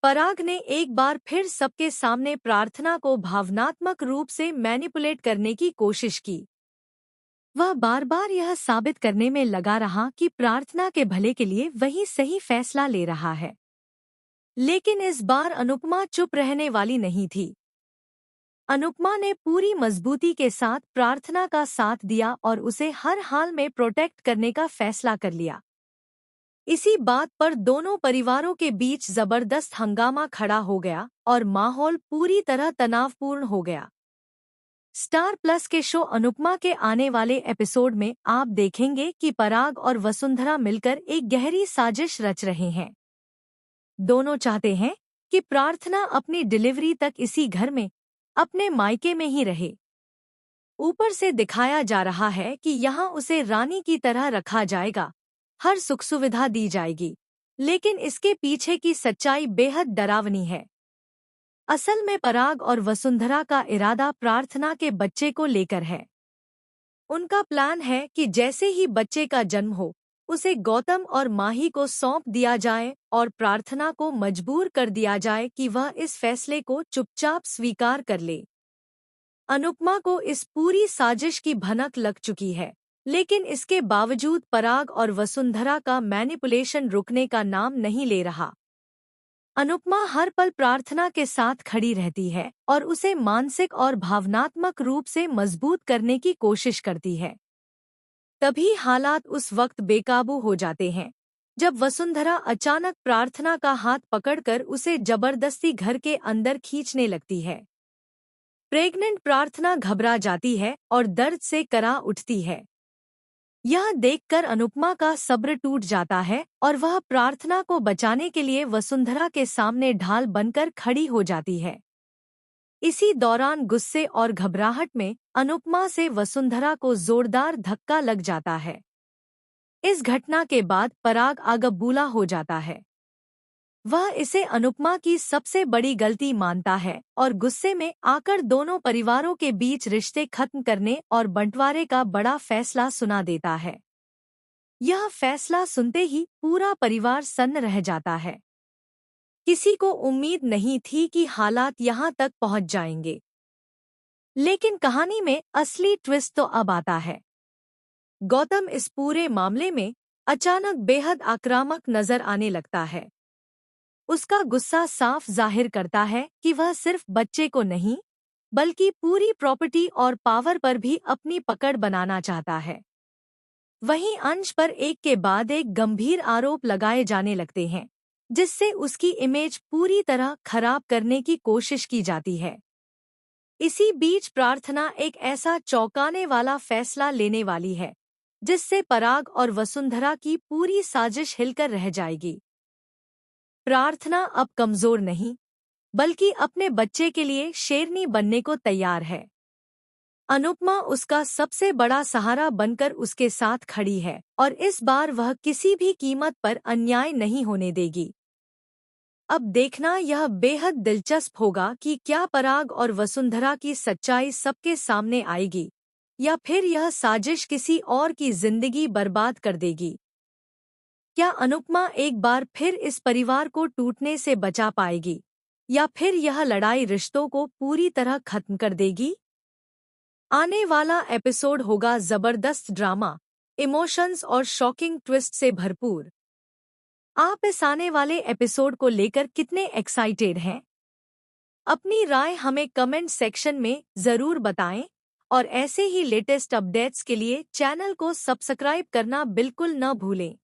पराग ने एक बार फिर सबके सामने प्रार्थना को भावनात्मक रूप से मैनिपुलेट करने की कोशिश की। वह बार बार यह साबित करने में लगा रहा कि प्रार्थना के भले के लिए वही सही फैसला ले रहा है। लेकिन इस बार अनुपमा चुप रहने वाली नहीं थी। अनुपमा ने पूरी मजबूती के साथ प्रार्थना का साथ दिया और उसे हर हाल में प्रोटेक्ट करने का फैसला कर लिया। इसी बात पर दोनों परिवारों के बीच जबरदस्त हंगामा खड़ा हो गया और माहौल पूरी तरह तनावपूर्ण हो गया। स्टार प्लस के शो अनुपमा के आने वाले एपिसोड में आप देखेंगे कि पराग और वसुंधरा मिलकर एक गहरी साजिश रच रहे हैं। दोनों चाहते हैं कि प्रार्थना अपनी डिलीवरी तक इसी घर में, अपने मायके में ही रहे। ऊपर से दिखाया जा रहा है कि यहाँ उसे रानी की तरह रखा जाएगा, हर सुख सुविधा दी जाएगी, लेकिन इसके पीछे की सच्चाई बेहद डरावनी है। असल में पराग और वसुंधरा का इरादा प्रार्थना के बच्चे को लेकर है। उनका प्लान है कि जैसे ही बच्चे का जन्म हो, उसे गौतम और माही को सौंप दिया जाए और प्रार्थना को मजबूर कर दिया जाए कि वह इस फैसले को चुपचाप स्वीकार कर ले। अनुपमा को इस पूरी साजिश की भनक लग चुकी है, लेकिन इसके बावजूद पराग और वसुंधरा का मैनिपुलेशन रुकने का नाम नहीं ले रहा। अनुपमा हर पल प्रार्थना के साथ खड़ी रहती है और उसे मानसिक और भावनात्मक रूप से मजबूत करने की कोशिश करती है। तभी हालात उस वक्त बेकाबू हो जाते हैं जब वसुंधरा अचानक प्रार्थना का हाथ पकड़कर उसे जबरदस्ती घर के अंदर खींचने लगती है। प्रेग्नेंट प्रार्थना घबरा जाती है और दर्द से करा उठती है। यह देखकर अनुपमा का सब्र टूट जाता है और वह प्रार्थना को बचाने के लिए वसुंधरा के सामने ढाल बनकर खड़ी हो जाती है। इसी दौरान गुस्से और घबराहट में अनुपमा से वसुंधरा को जोरदार धक्का लग जाता है। इस घटना के बाद पराग आगबूला हो जाता है। वह इसे अनुपमा की सबसे बड़ी गलती मानता है और गुस्से में आकर दोनों परिवारों के बीच रिश्ते खत्म करने और बंटवारे का बड़ा फैसला सुना देता है। यह फैसला सुनते ही पूरा परिवार सन्न रह जाता है। किसी को उम्मीद नहीं थी कि हालात यहाँ तक पहुँच जाएंगे। लेकिन कहानी में असली ट्विस्ट तो अब आता है। गौतम इस पूरे मामले में अचानक बेहद आक्रामक नजर आने लगता है। उसका गुस्सा साफ जाहिर करता है कि वह सिर्फ बच्चे को नहीं, बल्कि पूरी प्रॉपर्टी और पावर पर भी अपनी पकड़ बनाना चाहता है। वहीं अंश पर एक के बाद एक गंभीर आरोप लगाए जाने लगते हैं, जिससे उसकी इमेज पूरी तरह खराब करने की कोशिश की जाती है। इसी बीच प्रार्थना एक ऐसा चौंकाने वाला फैसला लेने वाली है, जिससे पराग और वसुंधरा की पूरी साजिश हिलकर रह जाएगी। प्रार्थना अब कमजोर नहीं, बल्कि अपने बच्चे के लिए शेरनी बनने को तैयार है। अनुपमा उसका सबसे बड़ा सहारा बनकर उसके साथ खड़ी है और इस बार वह किसी भी कीमत पर अन्याय नहीं होने देगी। अब देखना यह बेहद दिलचस्प होगा कि क्या पराग और वसुंधरा की सच्चाई सबके सामने आएगी या फिर यह साजिश किसी और की जिंदगी बर्बाद कर देगी। क्या अनुपमा एक बार फिर इस परिवार को टूटने से बचा पाएगी या फिर यह लड़ाई रिश्तों को पूरी तरह खत्म कर देगी? आने वाला एपिसोड होगा जबरदस्त ड्रामा, इमोशंस और शॉकिंग ट्विस्ट से भरपूर। आप इस आने वाले एपिसोड को लेकर कितने एक्साइटेड हैं? अपनी राय हमें कमेंट सेक्शन में जरूर बताएं और ऐसे ही लेटेस्ट अपडेट्स के लिए चैनल को सब्सक्राइब करना बिल्कुल न भूलें।